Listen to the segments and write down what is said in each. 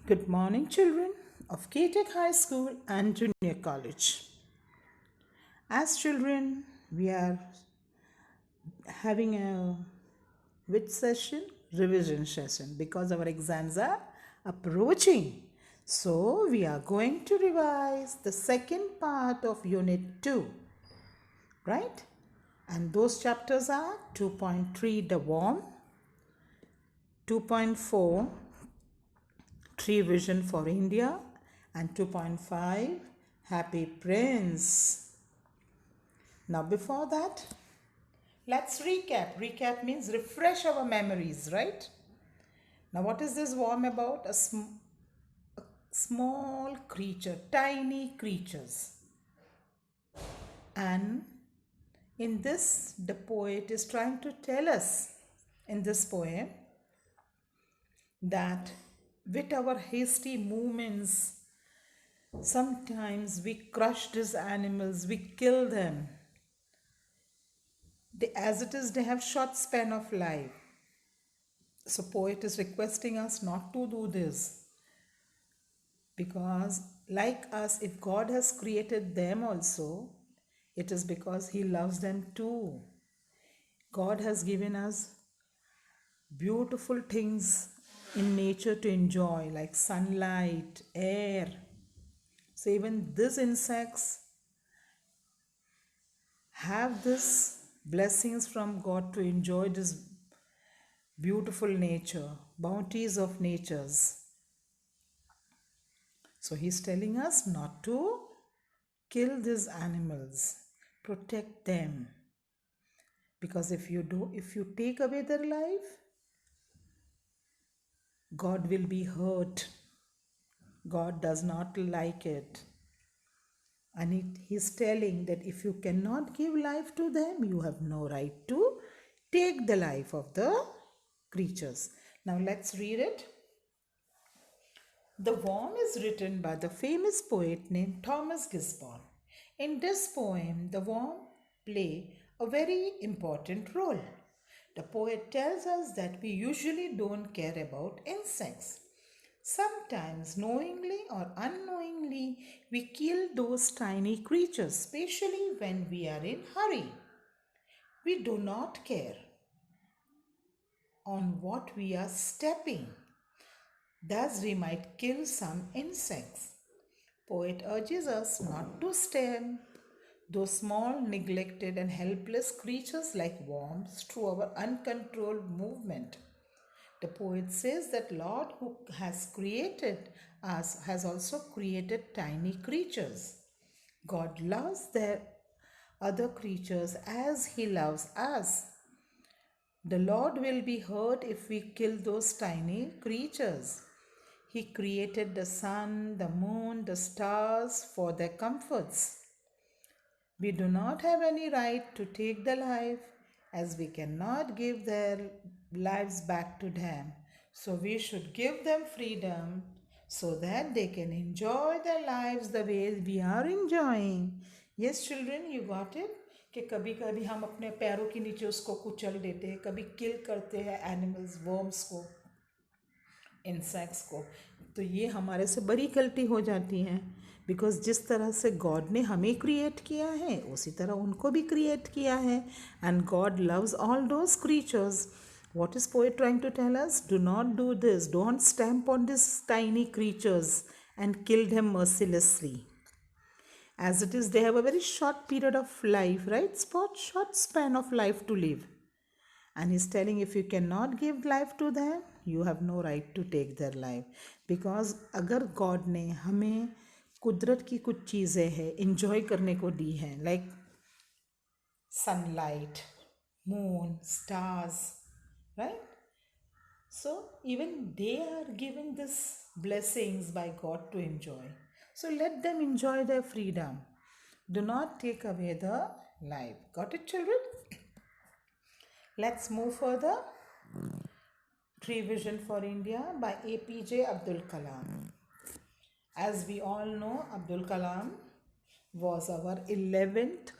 Good morning, children of K-Tech High School and Junior College. As children, we are having a which session? Revision session because our exams are approaching. So, we are going to revise the second part of Unit 2, right? And those chapters are 2.3 The Worm, 2.4 Tree Vision for India, and 2.5 Happy Prince. Now, before that, let's recap. Recap means refresh our memories, right? Now, what is this worm about? A small creature, tiny creatures. And in this, the poet is trying to tell us in this poem that with our hasty movements, sometimes we crush these animals, we kill them. As it is, they have short span of life. So poet is requesting us not to do this because like us, if God has created them also, it is because he loves them too. God has given us beautiful things in nature to enjoy like sunlight, air. So even these insects have this blessings from God to enjoy this beautiful nature, bounties of natures. So he's telling us not to kill these animals, protect them. Because if you take away their life, God will be hurt. God does not like it. And he's telling that if you cannot give life to them, you have no right to take the life of the creatures. Now let's read it. The Worm is written by the famous poet named Thomas Gisborne. In this poem, the worm play a very important role. The poet tells us that we usually don't care about insects. Sometimes, knowingly or unknowingly, we kill those tiny creatures, especially when we are in hurry. We do not care on what we are stepping. Thus, we might kill some insects. Poet urges us not to stem those small, neglected, and helpless creatures like worms through our uncontrolled movement. The poet says that Lord who has created us has also created tiny creatures. God loves their other creatures as he loves us. The Lord will be hurt if we kill those tiny creatures. He created the sun, the moon, the stars for their comforts. We do not have any right to take the life as we cannot give their lives back to them. So we should give them freedom so that they can enjoy their lives the way we are enjoying. Yes, children, you got it? कि कभी कभी हम अपने पैरों के नीचे उसको कुचल देते हैं, कभी किल करते हैं एनिमल्स, वर्म्स को, इंसेक्ट्स को. तो ये हमारे से बड़ी गलती हो जाती है बिकॉज जिस तरह से गॉड ने हमें क्रिएट किया है उसी तरह उनको भी क्रिएट किया है and God loves all those creatures. What is poet trying to tell us? Do not do this. Don't stamp on these tiny creatures and kill them mercilessly. As it is, they have a very short period of life, right? Short span of life to live. And he's telling if you cannot give life to them, you have no right to take their life. Because अगर God ने हमें कुदरत की कुछ चीज़ें हैं enjoy करने को दी हैं like sunlight, moon, stars, right? So even they are given these blessings by God to enjoy. So let them enjoy their freedom. Do not take away the life. Got it, children? Let's move further. Tree Vision for India by APJ Abdul Kalam. As we all know, Abdul Kalam was our 11th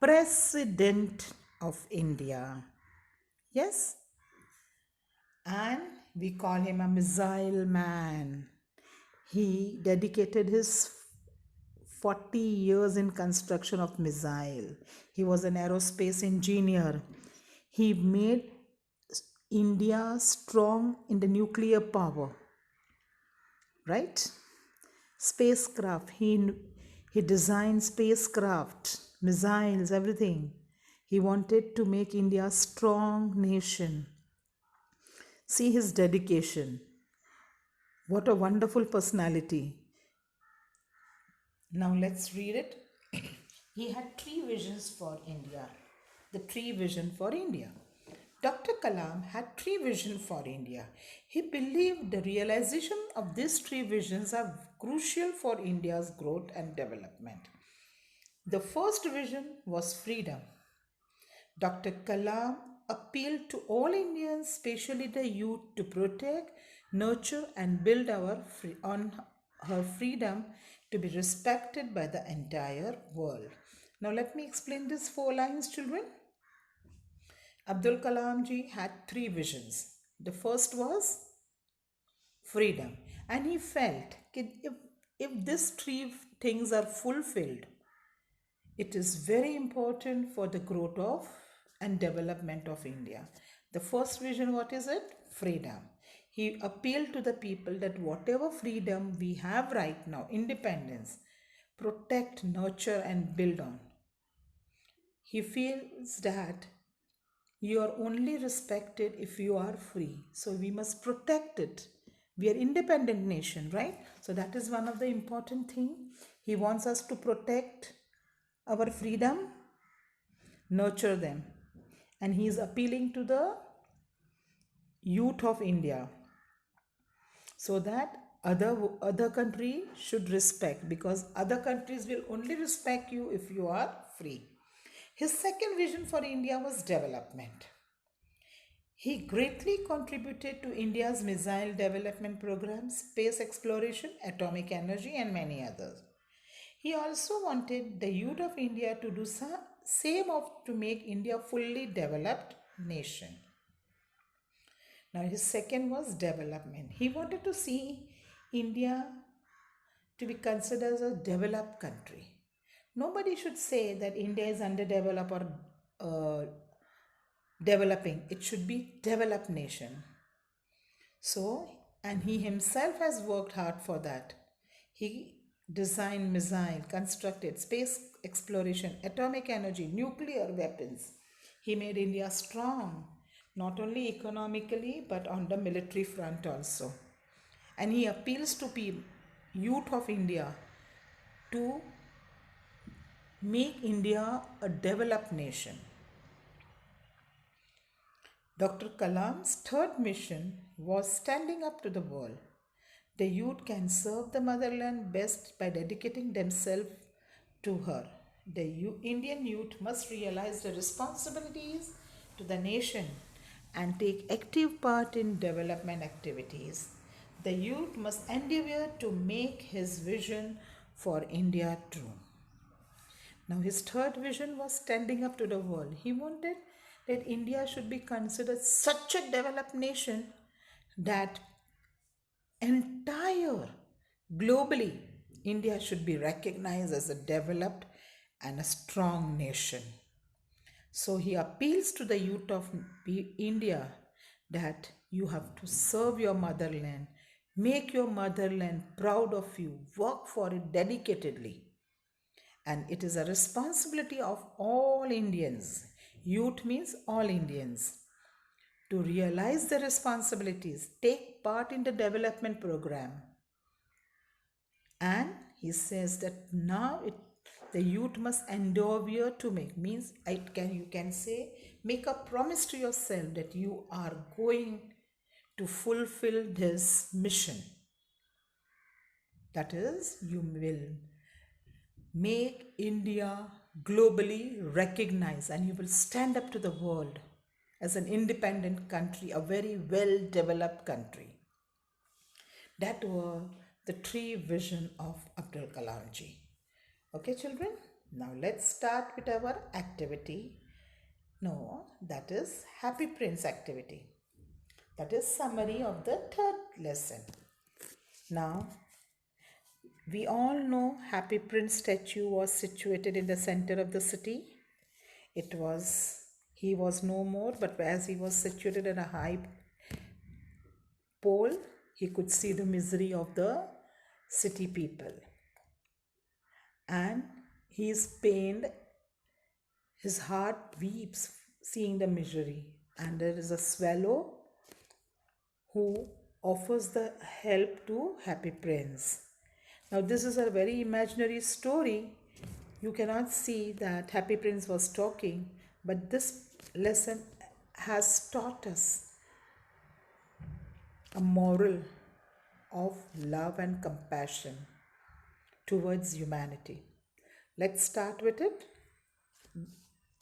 President of India. Yes? And we call him a missile man. He dedicated his 40 years in construction of missile. He was an aerospace engineer. He made India strong in the nuclear power, right? Spacecraft. He designed spacecraft, missiles, everything. He wanted to make India a strong nation. See his dedication. What a wonderful personality. Now let's read it. He had three visions for India. The three vision for India. Dr. Kalam had three visions for India. He believed the realization of these three visions are crucial for India's growth and development. The first vision was freedom. Dr. Kalam appealed to all Indians, especially the youth, to protect, nurture, and build on her freedom to be respected by the entire world. Now, let me explain these four lines, children. Abdul Kalam ji had three visions. The first was freedom, and he felt that if these three things are fulfilled, it is very important for the growth of and development of India. The first vision, what is it? Freedom. He appealed to the people that whatever freedom we have right now, independence, protect, nurture, and build on. He feels that you are only respected if you are free. So we must protect it. We are independent nation, right? So that is one of the important thing. He wants us to protect our freedom, nurture them. And he is appealing to the youth of India so that other country should respect, because other countries will only respect you if you are free. His second vision for India was development. He greatly contributed to India's missile development program, space exploration, atomic energy, and many others. He also wanted the youth of India to do to make India a fully developed nation. Now his second was development. He wanted to see India to be considered as a developed country. Nobody should say that India is underdeveloped or developing. It should be developed nation. So, and he himself has worked hard for that. He designed missile, constructed space exploration, atomic energy, nuclear weapons. He made India strong, not only economically but on the military front also. And he appeals to youth of India to make India a developed nation. Dr. Kalam's third mission was standing up to the world. The youth can serve the motherland best by dedicating themselves to her. The Indian youth must realize the responsibilities to the nation and take active part in development activities. The youth must endeavor to make his vision for India true. Now, his third vision was standing up to the world. He wanted that India should be considered such a developed nation that entire globally India should be recognized as a developed and a strong nation. So he appeals to the youth of India that you have to serve your motherland, make your motherland proud of you, work for it dedicatedly. And it is a responsibility of all Indians. Youth means all Indians. To realize the responsibilities, take part in the development program. And he says that now the youth must endeavor to make, means you can say, make a promise to yourself that you are going to fulfill this mission. That is, you will make India globally recognized and you will stand up to the world as an independent country, a very well developed country. That were the three visions of Abdul Kalam ji. Okay, children, now let's start with our activity. No, that is Happy Prince activity. That is summary of the third lesson. Now, We all know Happy Prince statue was situated in the center of the city. It was, he was no more, but as he was situated in a high pole, he could see the misery of the city people. And he is pained, his heart weeps seeing the misery. And there is a swallow who offers the help to Happy Prince. Now, this is a very imaginary story. You cannot see that Happy Prince was talking, but this lesson has taught us a moral of love and compassion towards humanity. Let's start with it,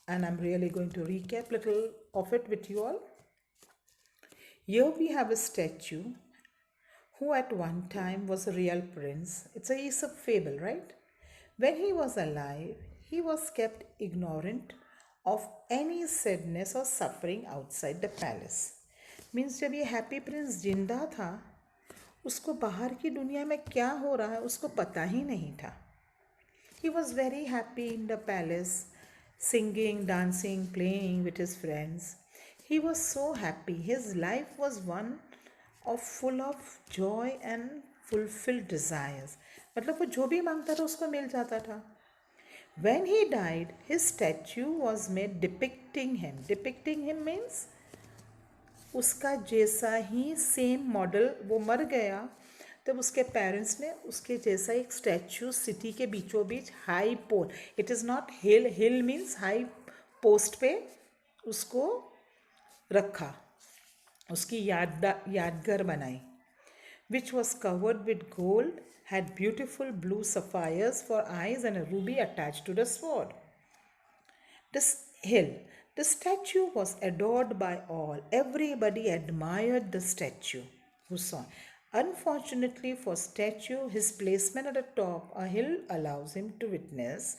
and I'm really going to recap little of it with you all. Here we have a statue who at one time was a real prince. It's a Aesop fable, right? When he was alive, he was kept ignorant of any sadness or suffering outside the palace. Means जब ये happy Prince जिंदा था, उसको बाहर की दुनिया में क्या हो रहा है उसको पता ही नहीं था. He was very happy in the palace, singing, dancing, playing with his friends. He was so happy. His life was one of full of joy and fulfilled desires. मतलब वो जो भी मांगता था उसको मिल जाता था. When he died, his statue was made depicting him. Depicting him means उसका जैसा ही सेम मॉडल. वो मर गया तब उसके पेरेंट्स ने उसके जैसा एक स्टैचू सिटी के बीचों बीच high pole, it is not hill, hill means high post पे उसको रखा, उसकी यादगार बनाई. Which was covered with gold, had beautiful blue sapphires for eyes and a ruby attached to the sword. This hill, the statue was adored by all. Everybody admired the statue who saw. Unfortunately for statue, his placement at the top a hill allows him to witness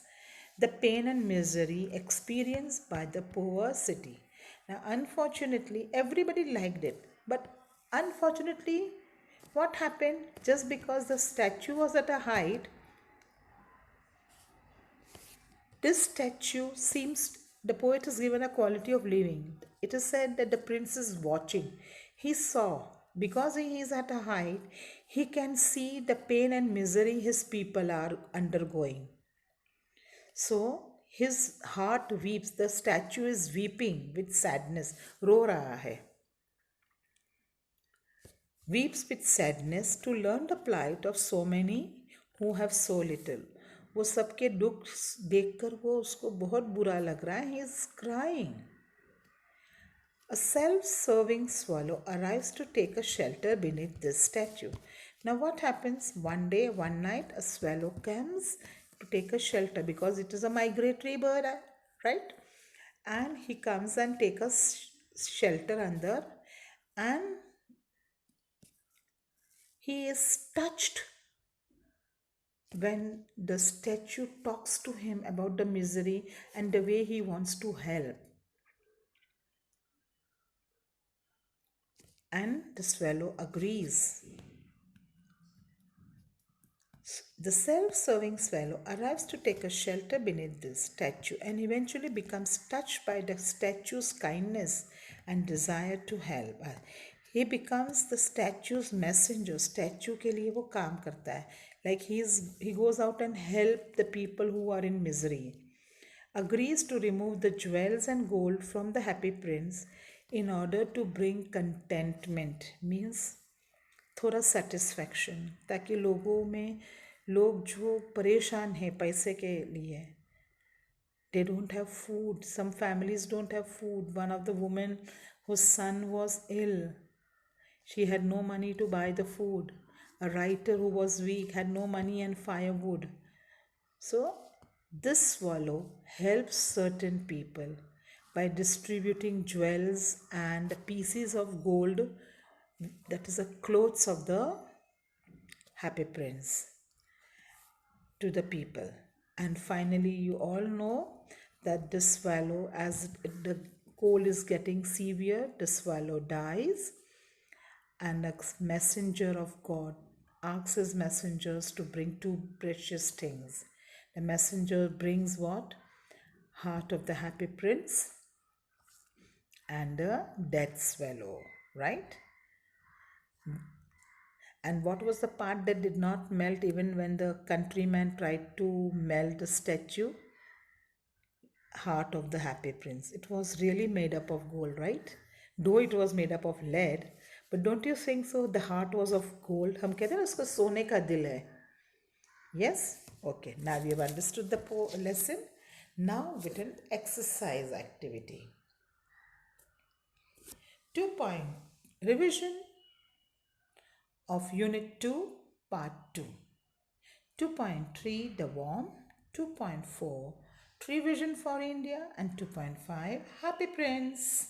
the pain and misery experienced by the poor city. Now, unfortunately, everybody liked it, but unfortunately, what happened? Just because the statue was at a height, this statue seems, the poet is given a quality of living. It is said that the prince is watching. He saw, because he is at a height, he can see the pain and misery his people are undergoing. So his heart weeps. The statue is weeping with sadness. रो रहा है. Weeps with sadness to learn the plight of so many who have so little. वो सबके दुख देखकर वो उसको बहुत बुरा लग रहा है. He is crying. A self-serving swallow arrives to take a shelter beneath this statue. Now what happens? One day, one night, a swallow comes to take a shelter because it is a migratory bird, right? And he comes and takes a shelter under, and he is touched when the statue talks to him about the misery and the way he wants to help. And the swallow agrees. The self-serving swallow arrives to take a shelter beneath this statue and eventually becomes touched by the statue's kindness and desire to help. He becomes the statue's messenger. Statue के लिए वो काम करता है. Like he goes out and help the people who are in misery. Agrees to remove the jewels and gold from the happy prince in order to bring contentment, means थोड़ा satisfaction, ताकि लोगों में लोग जो परेशान हैं पैसे के लिए, they don't have food. Some families don't have food. One of the women whose son was ill, she had no money to buy the food. A writer who was weak had no money and firewood. So this swallow helps certain people by distributing jewels and pieces of gold, that is the clothes of the happy prince, to the people. And finally, you all know that the swallow, as the cold is getting severe, the swallow dies, and a messenger of God asks his messengers to bring two precious things. The messenger brings what? Heart of the happy prince and a dead swallow, right? And what was the part that did not melt even when the countryman tried to melt the statue? Heart of the happy prince. It was really made up of gold, right? Though it was made up of lead, but don't you think so? The heart was of gold. हम कहते हैं उसको सोने का दिल है. Yes? Okay. Now we have understood the lesson. Now with an exercise activity. 2 point revision of Unit 2, Part 2. 2.3 The Worm, 2.4 Tree Vision for India, and 2.5 Happy Prince.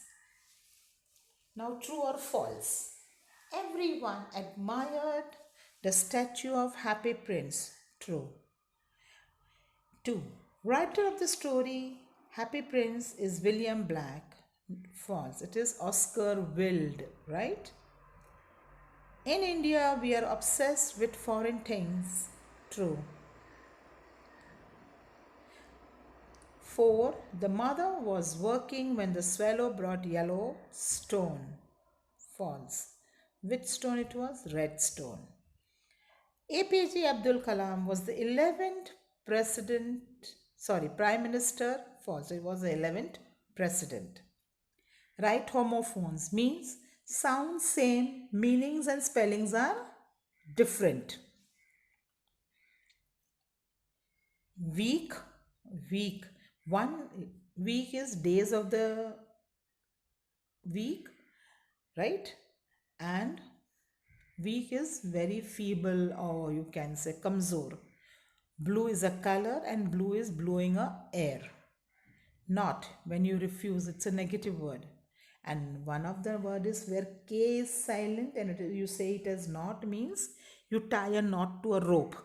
Now, true or false? Everyone admired the statue of Happy Prince. True. 2. Writer of the story Happy Prince is William Black. False. It is Oscar Wilde, right? In India, we are obsessed with foreign things. True. 4. The mother was working when the swallow brought yellow stone. False. Which stone it was? Red stone. APJ Abdul Kalam was the 11th Prime Minister. False. It was the 11th President. Right homophones means sounds same, meanings and spellings are different. Week. 1 week is days of the week, right? And weak is very feeble, or you can say kamzor. Blue is a color and blue is blowing a air. Not, when you refuse, it's a negative word. And one of the word is where K is silent and you say it as not means you tie a knot to a rope.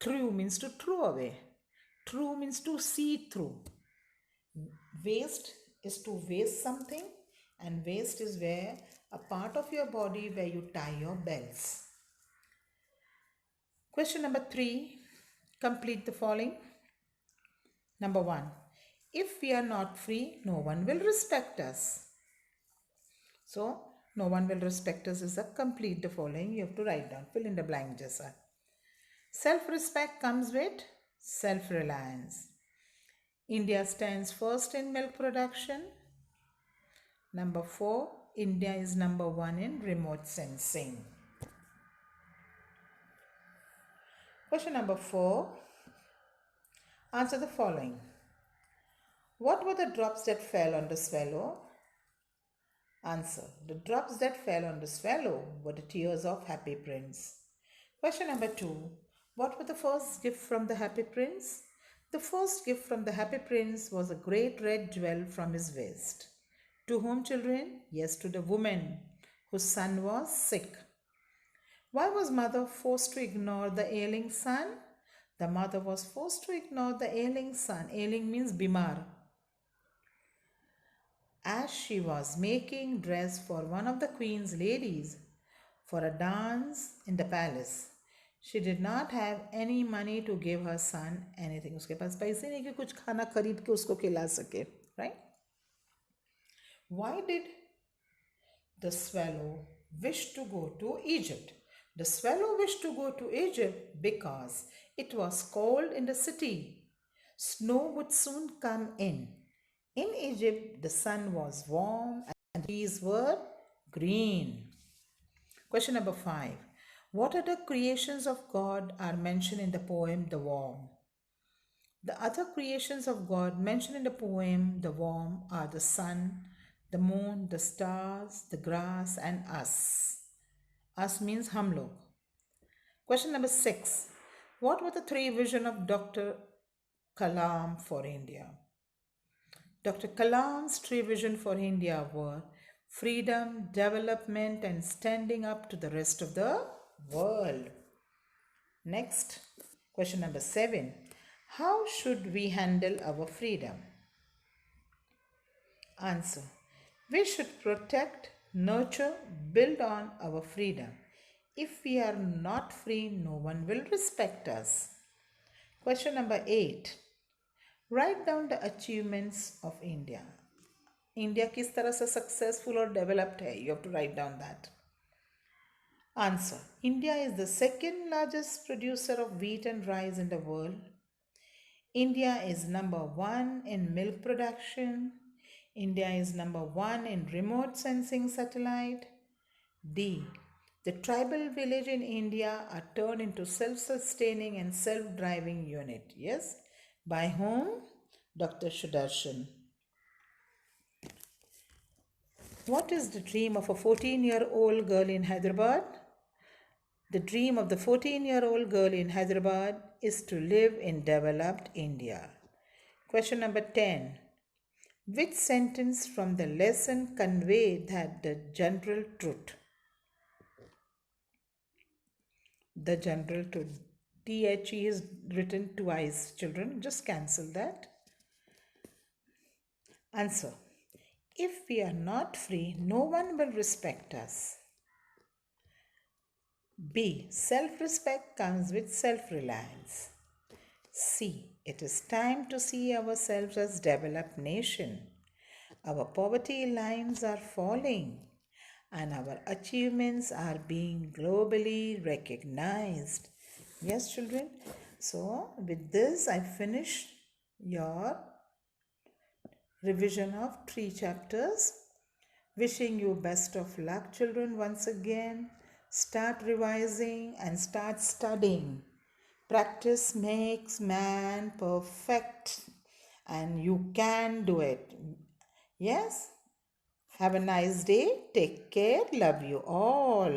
True means to throw away. True means to see through. Waste is to waste something, and waste is where a part of your body where you tie your belts. Question number 3. Complete the following. Number 1. If we are not free, no one will respect us. So, no one will respect us is a complete the following. You have to write down. Fill in the blank, Jessa. Self-respect comes with self-reliance. India stands first in milk production. Number 4. India is number 1 in remote sensing. Question number 4. Answer the following. What were the drops that fell on the swallow? Answer. The drops that fell on the swallow were the tears of Happy Prince. Question number 2. What was the first gift from the Happy Prince? The first gift from the Happy Prince was a great red jewel from his waist. To whom, children? Yes, to the woman whose son was sick. Why was mother forced to ignore the ailing son? The mother was forced to ignore the ailing son. Ailing means bimar. As she was making dress for one of the queen's ladies for a dance in the palace. She did not have any money to give her son anything. उसके पास पैसे नहीं कि कुछ खाना खरीद के उसको खिला सके, right? Why did the swallow wish to go to Egypt? The swallow wished to go to Egypt because it was cold in the city. Snow would soon come in. In Egypt, the sun was warm and the trees were green. Question number 5. What other creations of God are mentioned in the poem The Worm? The other creations of God mentioned in the poem The Worm are the sun, the moon, the stars, the grass, and us. Us means hum log. Question number 6. What were the 3 visions of Dr. Kalam for India? Dr. Kalam's 3 visions for India were freedom, development, and standing up to the rest of the world. Next, question number 7. How should we handle our freedom? Answer. We should protect, nurture, build on our freedom. If we are not free, no one will respect us. Question number 8. Write down the achievements of India. India किस तरह से successful और developed है? You have to write down that. Answer. India is the second largest producer of wheat and rice in the world. India is number 1 in milk production. India is number 1 in remote sensing satellite. D. The tribal village in India are turned into self-sustaining and self-driving unit. Yes? By whom? Dr. Sudarshan. What is the dream of a 14-year-old girl in Hyderabad? The dream of the 14-year-old girl in Hyderabad is to live in developed India. Question number 10. Which sentence from the lesson convey that the general truth? The general truth. THE is written twice, children. Just cancel that. Answer. If we are not free, no one will respect us. B. Self-respect comes with self-reliance. C. It is time to see ourselves as developed nation. Our poverty lines are falling and our achievements are being globally recognized. Yes, children. So, with this, I finish your revision of 3 chapters. Wishing you best of luck, children, once again. Start revising and start studying. Practice makes man perfect, and you can do it. Yes? Have a nice day. Take care. Love you all.